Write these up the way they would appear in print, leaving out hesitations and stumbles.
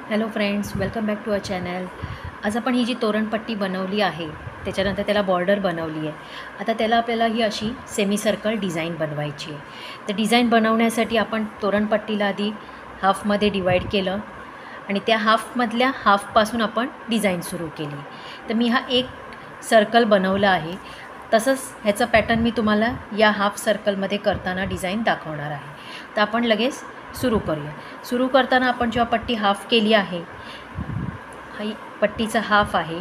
Hello friends, welcome back to our channel. आज आपण ही जी तोरणपट्टी बनवली आहे त्याच्यानंतर त्याला बॉर्डर बनवली आहे. आता त्याला आपल्याला ही अशी सेमी सर्कल डिझाईन बनवायची आहे. तर डिझाईन बनवण्यासाठी आपण तोरणपट्टीला आधी हाफमध्ये डिवाईड केलं आणि त्या हाफमधल्या हाफपासून आपण डिझाईन सुरू केली. तर मी हा एक सर्कल बनवला आहे. तसंच ह्याचा पॅटर्न मी तुम्हाला या हाफ सर्कलमध्ये करताना डिझाईन दाखवणार आहे. तर आपण लगेच सुरू करूया. सुरू करताना आपण जेव्हा पट्टी हाफ केली आहे, ही पट्टीचा हाफ आहे,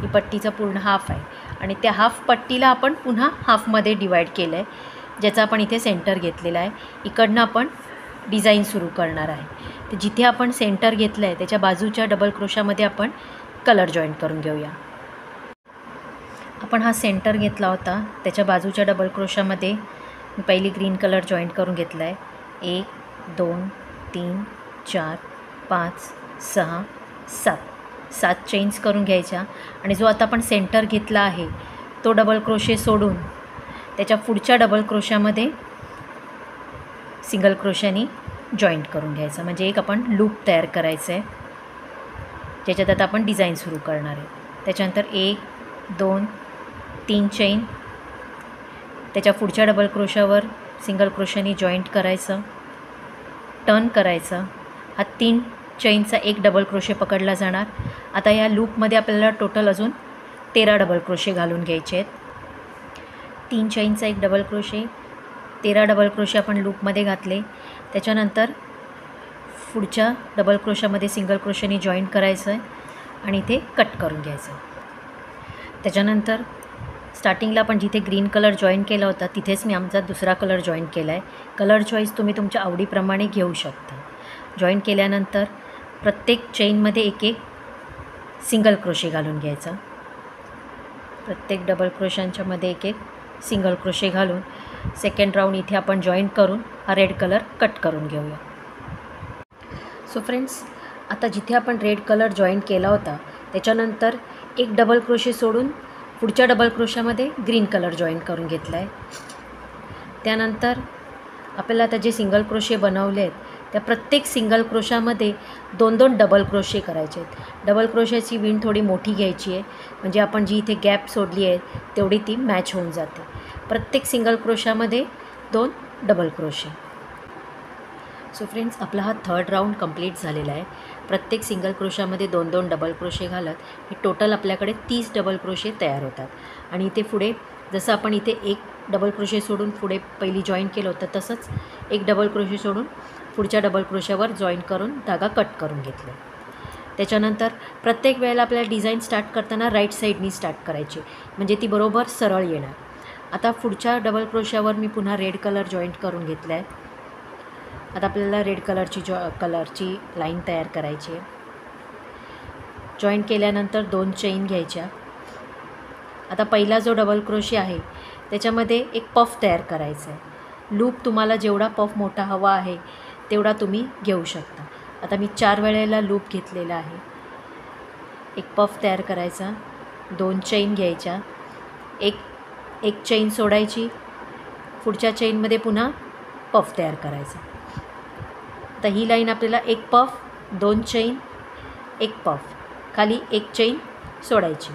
ही पट्टीचा पूर्ण हाफ आहे आणि त्या हाफ पट्टीला आपण पुन्हा हाफमध्ये डिवाईड केलं आहे, ज्याचा आपण इथे सेंटर घेतलेला आहे. इकडनं आपण डिझाईन सुरू करणार आहे. तर जिथे आपण सेंटर घेतलं आहे त्याच्या बाजूच्या डबल क्रोशामध्ये आपण कलर जॉईन करून घेऊया. आपण हा सेंटर घेतला होता, त्याच्या बाजूच्या डबल क्रोशामध्ये मी पहिली ग्रीन कलर जॉईन करून घेतला आहे. 1 2 3 4 5 6 7 चेन्स करून घ्यायच्या आणि जो आता आपण सेंटर घेतला आहे तो डबल क्रोशे सोडून त्याच्या पुढच्या डबल क्रोशामध्ये सिंगल क्रोशाने जॉईंट करून घ्यायचा. म्हणजे एक आपण लूप तयार करायचं आहे, ज्याच्यात आता आपण डिझाईन सुरू करणार आहे. त्याच्यानंतर 1 2 3 चेन, त्याच्या पुढच्या डबल क्रोशावर सिंगल क्रोशाने जॉईंट करायचं, टर्न करायचं. हा 3 चेनचा एक डबल क्रोशे पकडला जाणार. आता या लूपमध्ये आपल्याला टोटल अजून 13 डबल क्रोशे घालून घ्यायचे आहेत. 3 चेनचा एक डबल क्रोशे, 13 डबल क्रोशे आपण लूपमध्ये घातले. त्याच्यानंतर पुढच्या डबल क्रोशामध्ये सिंगल क्रोशाने जॉईंट करायचं आहे आणि इथे कट करून घ्यायचं. त्याच्यानंतर स्टार्टिंगला आपण जिथे ग्रीन कलर जॉईन केला होता तिथेच मी आमचा दुसरा कलर जॉईन केला आहे. कलर चॉईस तुम्ही तुमच्या आवडीप्रमाणे घेऊ शकता. जॉईन केल्यानंतर प्रत्येक चेनमध्ये एक एक सिंगल क्रोशे घालून घ्यायचा. प्रत्येक डबल क्रोशांच्यामध्ये एक एक सिंगल क्रोशे घालून सेकंड राऊंड इथे आपण जॉईन करून हा रेड कलर कट करून घेऊया. सो फ्रेंड्स, आता जिथे आपण रेड कलर जॉईन केला होता त्याच्यानंतर एक डबल क्रोशे सोडून पुढच्या डबल क्रोशामध्ये ग्रीन कलर जॉईन करून घेतला आहे. त्यानंतर आपल्याला आता जे सिंगल क्रोशे बनवले आहेत त्या प्रत्येक सिंगल क्रोशामध्ये 2-2 डबल क्रोशे करायचे आहेत. डबल क्रोशाची विण थोडी मोठी घ्यायची आहे, म्हणजे आपण जी इथे गॅप सोडली आहे तेवढी ती मॅच होऊन जाते. प्रत्येक सिंगल क्रोशामध्ये 2 डबल क्रोशे. सो फ्रेंड्स, आपला हा थर्ड राऊंड कंप्लीट झालेला आहे. प्रत्येक सिंगल क्रोशामध्ये 2-2 डबल क्रोशे घालत हे टोटल आपल्याकडे 30 डबल क्रोशे तयार होतात. आणि इथे पुढे जसं आपण इथे एक डबल क्रोशे सोडून पुढे पहिली जॉईन केलं होतं तसंच एक डबल क्रोशे सोडून पुढच्या डबल क्रोशावर जॉईन करून धागा कट करून घेतला. त्याच्यानंतर प्रत्येक वेळेला आपल्याला डिझाईन स्टार्ट करताना राईट साईडनी स्टार्ट करायची, म्हणजे ती बरोबर सरळ येणार. आता पुढच्या डबल क्रोशावर मी पुन्हा रेड कलर जॉईंट करून घेतला आहे. आता आपल्याला रेड कलरची लाईन तयार करायची आहे. जॉईन केल्यानंतर 2 चेन घ्यायच्या. आता पहिला जो डबल क्रोशे आहे त्याच्यामध्ये एक पफ तयार करायचा आहे. लूप तुम्हाला जेवढा पफ मोठा हवा आहे तेवढा तुम्ही घेऊ शकता. आता मी 4 वेळेला लूप घेतलेला आहे. एक पफ तयार करायचा, 2 चेन घ्यायच्या, एक चेन सोडायची, पुढच्या चेनमध्ये पुन्हा पफ तयार करायचा. आता ही लाईन आपल्याला एक पफ, 2 चेन, एक पफ, खाली एक चेन सोडायची.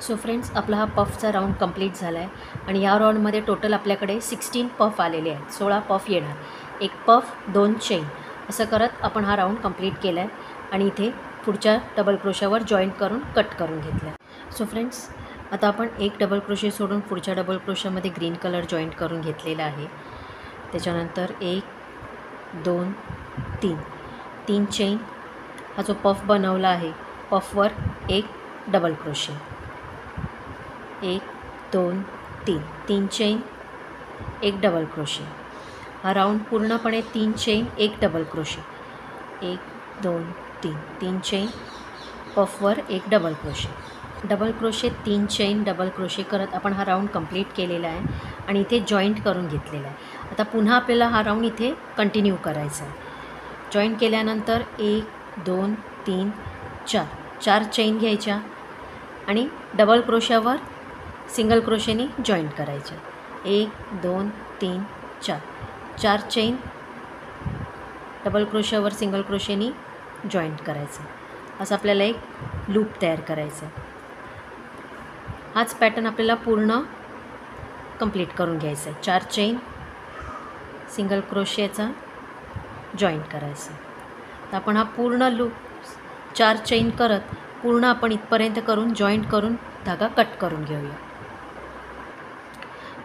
सो फ्रेंड्स, आपला हा पफचा राऊंड कंप्लीट झाला आहे आणि या राऊंडमध्ये टोटल आपल्याकडे 16 पफ आलेले आहेत. 16 पफ येणार. एक पफ, 2 चेन असं करत आपण हा राऊंड कंप्लीट केला आहे आणि इथे पुढच्या डबल क्रोशावर जॉईंट करून कट करून घेतला आहे. सो फ्रेंड्स, आता आपण एक डबल क्रोशे सोडून पुढच्या डबल क्रोशामध्ये ग्रीन कलर जॉईंट करून घेतलेला आहे. त्याच्यानंतर 1 2 3 चेन, हा जो पफ बनवला आहे पफवर एक डबल क्रोशे, 1 2 3 चेन, एक डबल क्रोशे. हा राऊंड पूर्णपणे 3 चेन, एक डबल क्रोशे, 1 2 3 चेन, पफवर एक double crochet, double crochet, 3 chain, double crochet करत आपण हा राऊंड कंप्लीट केलेला आहे आणि इथे जॉईंट करून घेतलेला आहे. आता पुन्हा आपल्याला हा राऊंड इथे कंटिन्यू करायचा आहे. जॉईंट केल्यानंतर 1 2 3 4 चेन घ्यायच्या आणि डबल क्रोशावर सिंगल क्रोशेने जॉईंट करायच्या. 1 2 3 4 चेन, डबल क्रोशावर सिंगल क्रोशेनी जॉईंट करायचं। असं आपल्याला एक लूप तयार करायचं आहे। हाच पॅटर्न आपल्याला पूर्ण कंप्लीट करून घ्यायचा आहे। 4 चेन सिंगल क्रोशेचा जॉईंट करायचं। तर आपण हा पूर्ण लूप 4 चेन करत पूर्ण आपण इथपर्यंत करून जॉईंट करून धागा कट करून घेऊया।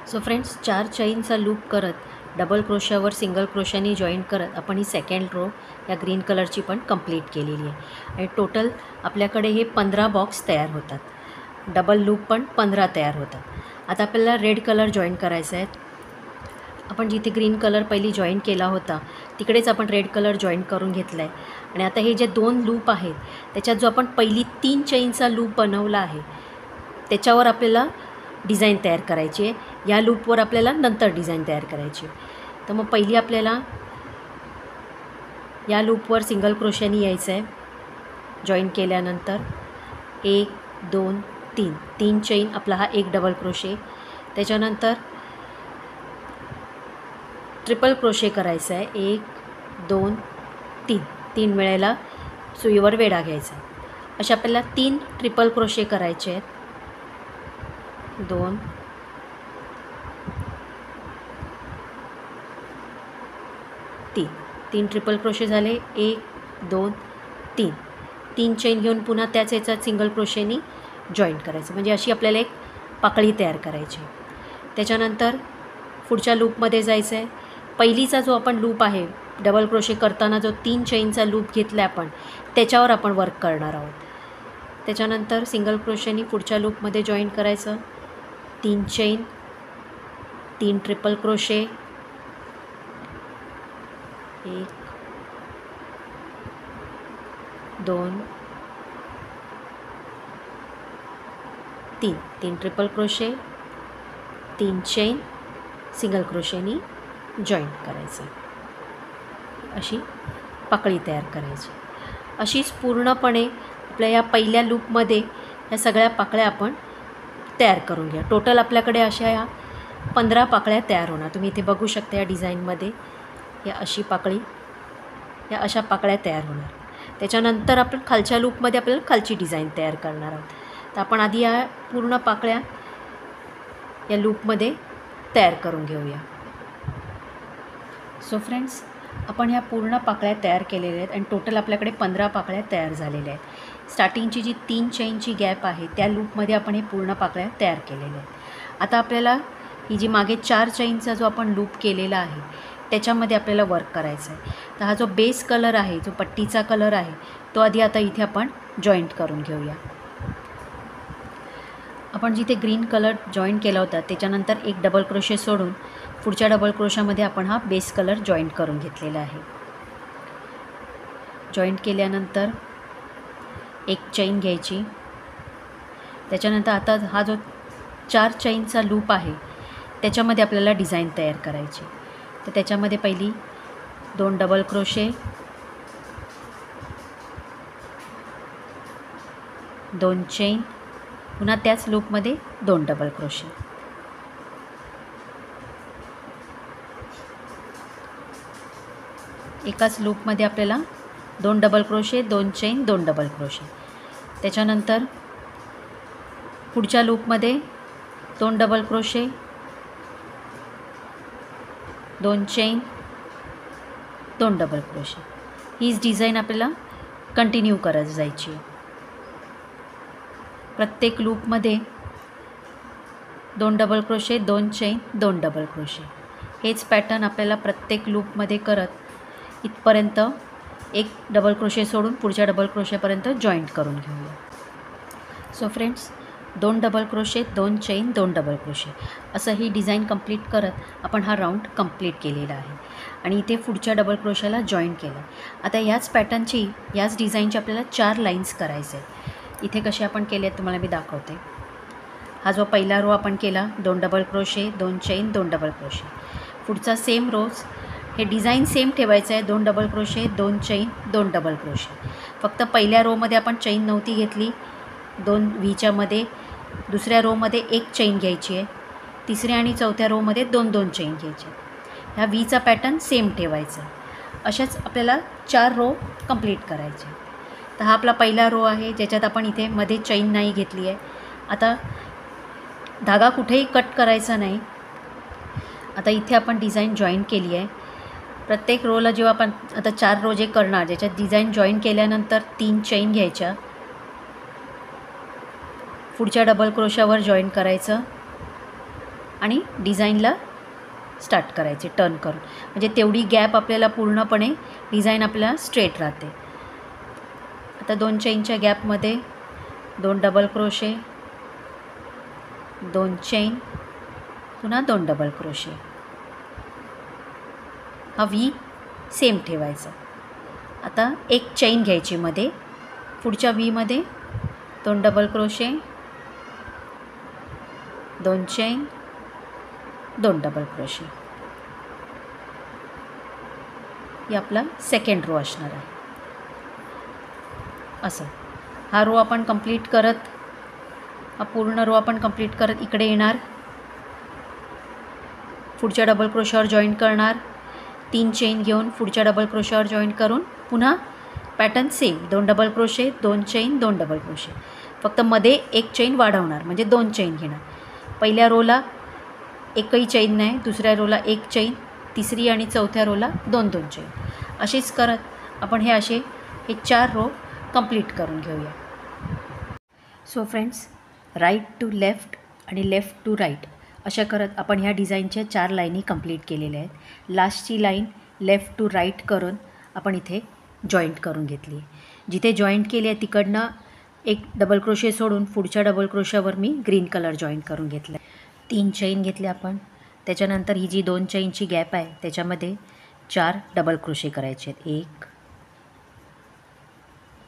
सो फ्रेंड्स, 4 चेनचा लूप करत डबल क्रोशावर सिंगल क्रोशानी जॉईंट करत आपण ही सेकंड रो या ग्रीन कलरची पण कंप्लीट केलेली आहे। आणि टोटल आपल्याकडे हे 15 बॉक्स तयार होतात। डबल लूप पण 15 तयार होतात। आता आपल्याला रेड कलर जॉईंट करायचा आहे। आपण जिथे ग्रीन कलर पहिली जॉईंट केला होता तिकडेच आपण रेड कलर जॉईंट करून घेतला आहे। आणि आता हे जे 2 लूप आहेत त्याच्यात जो आपण पहिली 3 चेनचा लूप बनवला आहे त्याच्यावर आपल्याला डिझाईन तयार करायची आहे। या लूपवर आपल्याला नंतर डिझाईन तयार करायची आहे। तर मग पहिली आपल्याला या लूपवर सिंगल क्रोशानी यायचं आहे। जॉईंट केल्यानंतर 1 2 3 3 चेन आपला हा एक डबल क्रोशे, त्याच्यानंतर ट्रिपल क्रोशे करायचा आहे। 1 2 3 3 वेळेला सुईवर वेढा घ्यायचा आहे। अशा आपल्याला 3 ट्रिपल क्रोशे करायचे आहेत। 2 3 3 ट्रिपल क्रोशे झाले। 1 2 3 3 चेन घेऊन पुन्हा त्याच याच्यात सिंगल क्रोशेनी जॉईंट करायचं, म्हणजे अशी आपल्याला एक पाकळी तयार करायची। त्याच्यानंतर पुढच्या लूपमध्ये जायचं आहे। पहिलीचा जो आपण लूप आहे डबल क्रोशे करताना जो 3 चेनचा लूप घेतला आपण त्याच्यावर आपण वर्क करणार आहोत। त्याच्यानंतर सिंगल क्रोशेनी पुढच्या लूपमध्ये जॉईंट करायचं। 3 chain 3 triple crochet, 1 2 3 3 triple crochet, 3 chain single क्रोशेनी जॉईंट करायचं। अशी पाकळी तयार करायची। अशीच पूर्णपणे आपल्या या पहिल्या लूपमध्ये या सगळ्या पाकळ्या आपण तयार करून घ्या। टोटल आपल्याकडे अशा या 15 पाकळ्या तयार होणार। तुम्ही इथे बघू शकता या डिझाईनमध्ये या अशी पाकळी, या अशा पाकळ्या तयार होणार। त्याच्यानंतर आपण खालच्या लूपमध्ये आपल्याला खालची डिझाईन तयार करणार आहोत। तर आपण आधी या पूर्ण पाकळ्या या लूपमध्ये तयार करून घेऊया। सो फ्रेंड्स, आपण ह्या पूर्ण पाकळ्या तयार केलेल्या आहेत आणि टोटल आपल्याकडे 15 पाकळ्या तयार झालेल्या आहेत। स्टार्टिंगची जी 3 चेनची गॅप आहे त्या लूपमध्ये आपण हे पूर्ण पाकळ्या तयार केलेल्या आहेत। आता आपल्याला ही जी मागे 4 चेनचा जो आपण लूप केलेला आहे त्याच्यामध्ये आपल्याला वर्क करायचं आहे। तर हा जो बेस कलर आहे, जो पट्टीचा कलर आहे, तो आधी आता इथे आपण जॉईंट करून घेऊया। आपण जिथे ग्रीन कलर जॉईंट केला होता त्याच्यानंतर एक डबल क्रोशे सोडून पुढच्या डबल क्रोशामध्ये आपण हा बेस कलर जॉईंट करून घेतलेला आहे। जॉईंट केल्यानंतर एक चेन घ्यायची। त्याच्यानंतर आता हा जो 4 चेनचा लूप आहे त्याच्यामध्ये आपल्याला डिझाईन तयार करायची। तर त्याच्यामध्ये पहिली 2 डबल क्रोशे, 2 चेन, पुन्हा त्याच लूपमध्ये 2 डबल क्रोशे। एकाच लूपमध्ये आपल्याला 2 double crochet, 2 chain, 2 double crochet. त्याच्यानंतर पुढच्या लूपमध्ये 2 double crochet, 2 chain, 2 double crochet. हीच डिझाईन आपल्याला कंटिन्यू करत जायची। प्रत्येक लूपमध्ये 2 double crochet, 2 chain, 2 double crochet. हेच पॅटर्न आपल्याला प्रत्येक लूपमध्ये करत इथपर्यंत एक डबल क्रोशे सोडून पुढच्या डबल क्रोशेपर्यंत जॉईंट करून घेऊया। So friends, 2 double crochet, 2 chain, 2 double crochet असं ही डिझाईन कंप्लीट करत आपण हा राऊंड कंप्लीट केलेला आहे आणि इथे पुढच्या डबल क्रोशाला जॉईंट केलं। आता याच पॅटर्नची, याच डिझाईनची आपल्याला 4 लाईन्स करायचे आहेत। इथे कसे आपण केले आहेत तुम्हाला मी दाखवते। हा जो पहिला रो आपण केला 2 double crochet, 2 chain, 2 double crochet. पुढचा सेम रोज हे डिझाईन सेम ठेवायचं आहे। 2 double crochet, 2 chain, 2 double crochet. फक्त पहिल्या रोमध्ये आपण चेन नव्हती घेतली 2 व्हीच्यामध्ये, दुसऱ्या रोमध्ये 1 चेन घ्यायची आहे, तिसऱ्या आणि चौथ्या रोमध्ये 2-2 चेन घ्यायचे। ह्या व्हीचा पॅटर्न सेम ठेवायचा अशाच आपल्याला 4 रो कंप्लीट करायचे. तर हा आपला पहिला रो आहे ज्याच्यात आपण इथे मध्ये चैन नाही घेतली आहे. आता धागा कुठेही कट करायचा नाही. आता इथे आपण डिझाईन जॉईन केली आहे. प्रत्येक रोला जेव्हा आपण आता 4 रो जे करणार ज्याच्यात डिझाईन जॉईन केल्यानंतर 3 चैन घ्यायच्या, पुढच्या डबल क्रोशावर जॉईन करायचं आणि डिझाईनला स्टार्ट करायचे टर्न करून. म्हणजे तेवढी गॅप आपल्याला पूर्णपणे डिझाईन आपल्याला स्ट्रेट राहते. आता 2 चैनच्या गॅपमध्ये 2 डबल क्रोशे, 2 चैन, पुन्हा 2 डबल क्रोशे. हा व्ही सेम ठेवायचा. आता एक चैन घ्यायची मध्ये, पुढच्या व्हीमध्ये 2 डबल क्रोशे, 2 चैन, 2 डबल क्रोशे. हे आपला सेकंड रो असणार आहे. असं हा रो आपण कंप्लीट करत, हा पूर्ण रो आपण कंप्लीट करत इकडे येणार, पुढच्या डबल क्रोशावर जॉईन करणार, 3 चेन घेऊन पुढच्या डबल क्रोशावर जॉईन करून पुन्हा pattern same 2 double crochet, 2 chain, 2 double crochet. फक्त मध्ये एक चेन वाढवणार म्हणजे 2 चेन घेणार. पहिल्या रोला एकही चेन नाही, दुसऱ्या रोला एक चेन, तिसरी आणि चौथ्या रोला 2-2 चेन. अशीच करत आपण हे 4 रो कंप्लीट करून घेऊया. So friends, right to left आणि लेफ्ट टू राईट अशा करत आपण ह्या डिझाईनच्या 4 लाईनी कंप्लीट केलेल्या आहेत. लास्टची लाईन लेफ्ट टू राईट करून आपण इथे जॉईंट करून घेतली आहे. जिथे जॉईंट केली आहे तिकडनं एक डबल क्रोशे सोडून पुढच्या डबल क्रोशावर मी ग्रीन कलर जॉईंट करून घेतला आहे. 3 चैन घेतले आपण. त्याच्यानंतर ही जी 2 चैनची गॅप आहे त्याच्यामध्ये 4 डबल क्रोशे करायचे आहेत. 1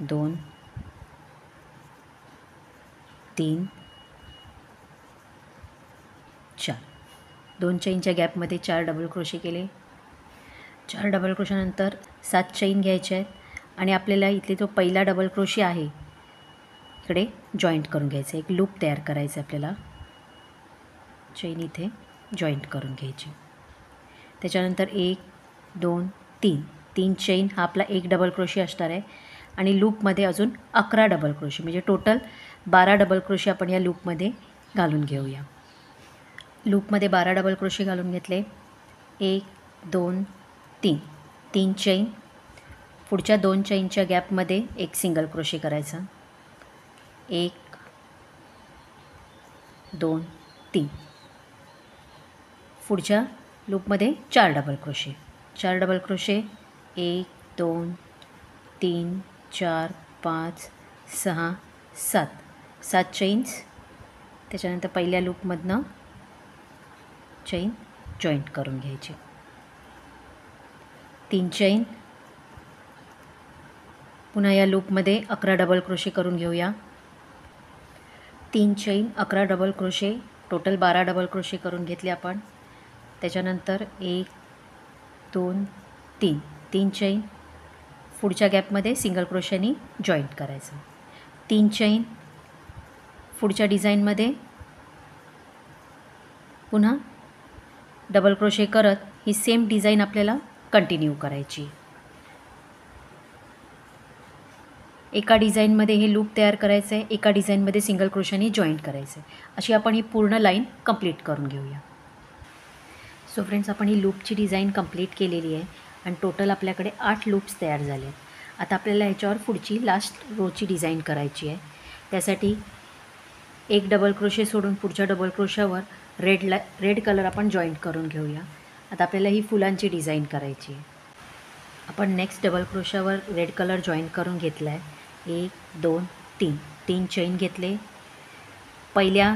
2 3 4. 2 चैनच्या गॅपमध्ये 4 डबल क्रोशे केले. 4 डबल क्रोशानंतर 7 चैन घ्यायचे आहेत आणि आपल्याला इथे जो पहिला डबल क्रोशे आहे इकडे जॉईंट करून घ्यायचं. एक लूप तयार करायचं आपल्याला. चैन इथे जॉईंट करून घ्यायची. त्याच्यानंतर 1 2 3 चैन हा आपला एक डबल क्रोशे असणार आहे आणि लूपमध्ये अजून 11 डबल क्रोशे म्हणजे टोटल 12 डबल क्रोशे आपण या लूपमध्ये घालून घेऊया. लूपमध्ये 12 डबल क्रोशे घालून घेतले. 1 2 3 चैन, पुढच्या 2 चैनच्या गॅपमध्ये एक सिंगल क्रोशे करायचा. 1 2 3. पुढच्या लूपमध्ये 4 double crochet. 4 double crochet 1 2 3 4 5 6 7 chains. त्याच्यानंतर पहिल्या लूपमधनं चैन जॉईंट करून घ्यायची. 3 चैन, पुन्हा या लूपमध्ये 11 डबल क्रोशे करून घेऊया. 3 चैन 11 double crochet, total 12 double crochet करून घेतले आपण. त्याच्यानंतर 1 2 3 चैन, पुढच्या गॅपमध्ये सिंगल क्रोशानी जॉईंट करायचं. 3 चैन, पुढच्या डिझाईनमध्ये पुन्हा डबल क्रोशे करत ही सेम डिझाईन आपल्याला कंटिन्यू करायची. एका डिझाईनमध्ये हे लूप तयार करायचं आहे, एका डिझाईनमध्ये सिंगल क्रोशानी जॉईंट करायचं आहे. अशी आपण ही पूर्ण लाईन कंप्लीट करून घेऊया. सो फ्रेंड्स, आपण ही लूपची डिझाईन कंप्लीट केलेली आहे आणि टोटल आपल्याकडे 8 लूप्स तयार झाले आहेत. आता आपल्याला ह्याच्यावर पुढची लास्ट रोची डिझाईन करायची आहे. त्यासाठी एक डबल क्रोशे सोडून पुढच्या डबल क्रोशावर रेड कलर आपण जॉईंट करून घेऊया. आता आपल्याला ही फुलांची डिझाईन करायची आहे. आपण नेक्स्ट डबल क्रोशावर रेड कलर जॉईंट करून घेतला आहे. 1 2 3 चैन घेतले. पहिल्या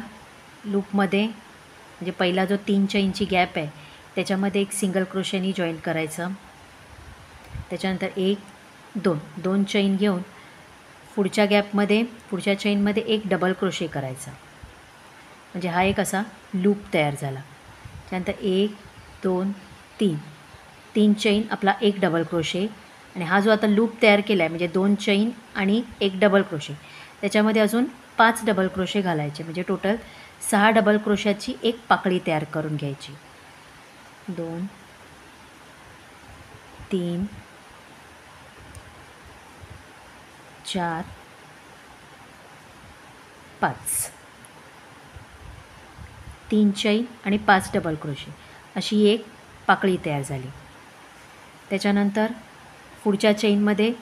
लूपमध्ये म्हणजे पहिला जो 3 चैनची गॅप आहे त्याच्यामध्ये एक सिंगल क्रोशेनी जॉईंट करायचं. त्याच्यानंतर 1 2 चैन घेऊन पुढच्या गॅपमध्ये पुढच्या चैनमध्ये एक डबल क्रोशे करायचा. म्हणजे हा एक असा लूप तयार झाला. त्यानंतर 1 2 3 चैन, आपला एक डबल क्रोशे आणि हा जो आता लूप तयार केला आहे म्हणजे 2 चैन आणि एक डबल क्रोशे, त्याच्यामध्ये अजून 5 डबल क्रोशे घालायचे. म्हणजे टोटल 6 डबल क्रोशाची एक पाकळी तयार करून घ्यायची. 2 3 4 5 3 चैन आणि 5 डबल क्रोशे अशी एक पाकळी तयार झाली. त्याच्यानंतर पुढच्या चेनमध्ये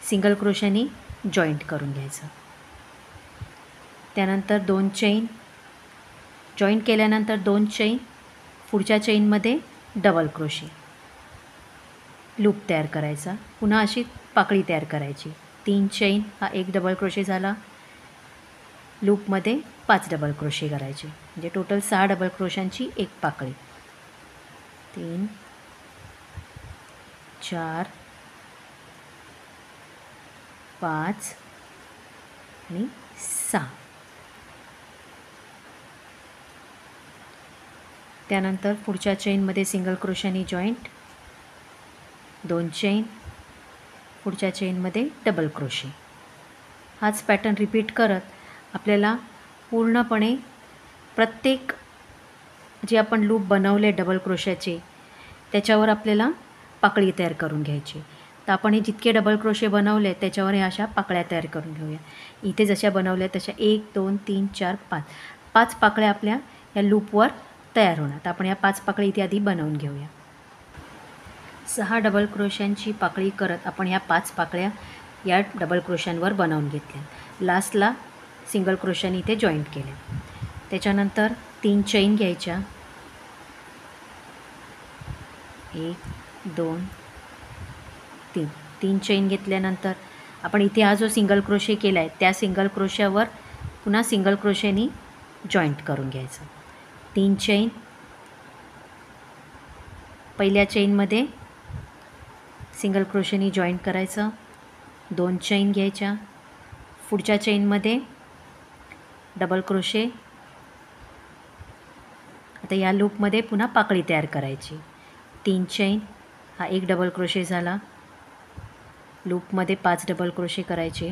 सिंगल क्रोशाने जॉईंट करून घ्यायचं. त्यानंतर 2 चैन जॉईंट केल्यानंतर 2 चैन, पुढच्या चैनमध्ये डबल क्रोशे, लूप तयार करायचा. पुन्हा अशी पाकळी तयार करायची. 3 चैन हा एक डबल क्रोशे झाला. लूपमध्ये 5 डबल क्रोशे करायचे, म्हणजे टोटल 6 डबल क्रोशांची एक पाकळी. 3 4 5 आणि 6. त्यानंतर पुढच्या चेनमध्ये सिंगल क्रोशाने जॉईंट, 2 चैन, पुढच्या चेनमध्ये डबल क्रोशे. हाच पॅटर्न रिपीट करत आपल्याला पूर्णपणे प्रत्येक जे आपण लूप बनवले डबल क्रोशाचे त्याच्यावर आपल्याला पाकळी तयार करून घ्यायची. तर आपण हे जितके डबल क्रोशे बनवले त्याच्यावर ह्या अशा पाकळ्या तयार करून घेऊया. इथे जशा बनवल्या तशा 1 2 3 4 5 5 पाकळ्या आपल्या या लूपवर तयार होणार. तर आपण या 5 पाकळी इथे आधी बनवून घेऊया. 6 डबल क्रोशांची पाकळी करत आपण ह्या 5 पाकळ्या या डबल क्रोशांवर बनवून घेतल्या. लास्टला सिंगल क्रोशाने इथे जॉईंट केले. त्याच्यानंतर 3 चैन घ्यायच्या, 1 2 3. 3 चैन घेतल्यानंतर आपण इथे हा जो सिंगल क्रोशे केला आहे त्या सिंगल क्रोशावर पुन्हा सिंगल क्रोशेने जॉईंट करून घ्यायचं. 3 चैन, पहिल्या चैनमध्ये सिंगल क्रोशेने जॉईंट करायचं. 2 चैन घ्यायच्या, पुढच्या चैनमध्ये डबल क्रोशे. आता या लूपमध्ये पुन्हा पाकळी तयार करायची. 3 चैन हा एक डबल क्रोशे झाला. लूपमध्ये 5 डबल क्रोशे करायचे.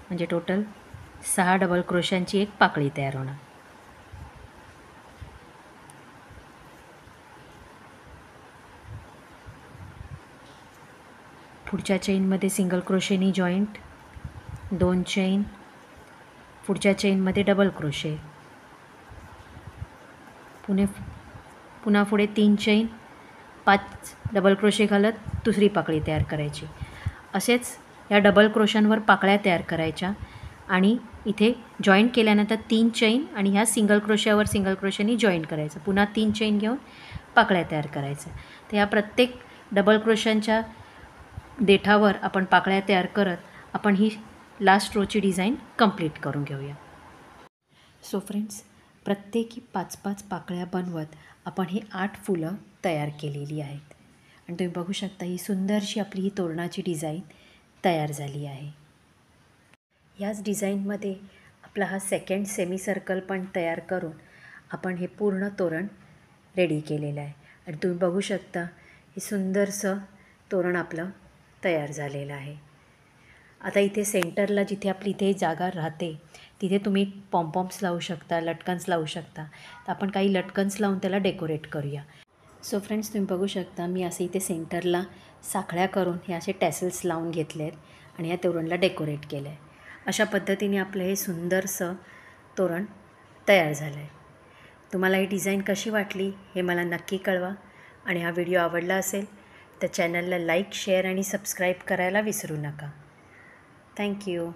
म्हणजे टोटल 6 डबल क्रोशांची एक पाकळी तयार होणार. पुढच्या चैनमध्ये सिंगल क्रोशेनी जॉईंट, 2 चैन, पुढच्या चैनमध्ये डबल क्रोशे, पुन्हा पुढे 3 चैन, 5 डबल क्रोशे घालत दुसरी पाकळी तयार करायची. असेच या डबल क्रोशांवर पाकळ्या तयार करायच्या आणि इथे जॉईंट केल्यानंतर 3 चैन आणि ह्या सिंगल क्रोशावर सिंगल क्रोशाने जॉईंट करायचं. पुन्हा 3 चैन घेऊन पाकळ्या तयार करायच्या. तर ह्या प्रत्येक डबल क्रोशांच्या देठावर आपण पाकळ्या तयार करत आपण ही लास्ट रोची डिझाईन कंप्लीट करून घेऊया. सो फ्रेंड्स, प्रत्येकी 5-5 पाकळ्या बनवत आपण ही 8 फुलं तयार केलेली आहेत. आणि तुम्ही बघू शकता ही सुंदरशी आपली ही तोरणाची डिझाईन तयार झाली आहे. याच डिझाईनमध्ये आपला हा सेकंड सेमी सर्कल पण तयार करून आपण हे पूर्ण तोरण रेडी केलेलं आहे. आणि तुम्ही बघू शकता हे सुंदरसं तोरण आपलं तयार झालेलं आहे. आता इथे सेंटरला जिथे आपली इथे जागा राहते तिथे तुम्ही पॉम्पॉम्स लावू शकता, लटकन्स लावू शकता. तर आपण काही लटकन्स लावून त्याला डेकोरेट करूया. सो फ्रेंड्स, तुम्ही बघू शकता मी असे इथे सेंटरला साखळ्या करून हे असे टॅसल्स लावून घेतले आहेत आणि या तोरणला डेकोरेट केलं आहे. अशा पद्धतीने आपलं हे सुंदरसं तोरण तयार झालं आहे. तुम्हाला ही डिझाईन कशी वाटली हे मला नक्की कळवा. आणि हा व्हिडिओ आवडला असेल तर चॅनलला लाईक, शेअर आणि सबस्क्राईब करायला विसरू नका. थँक्यू.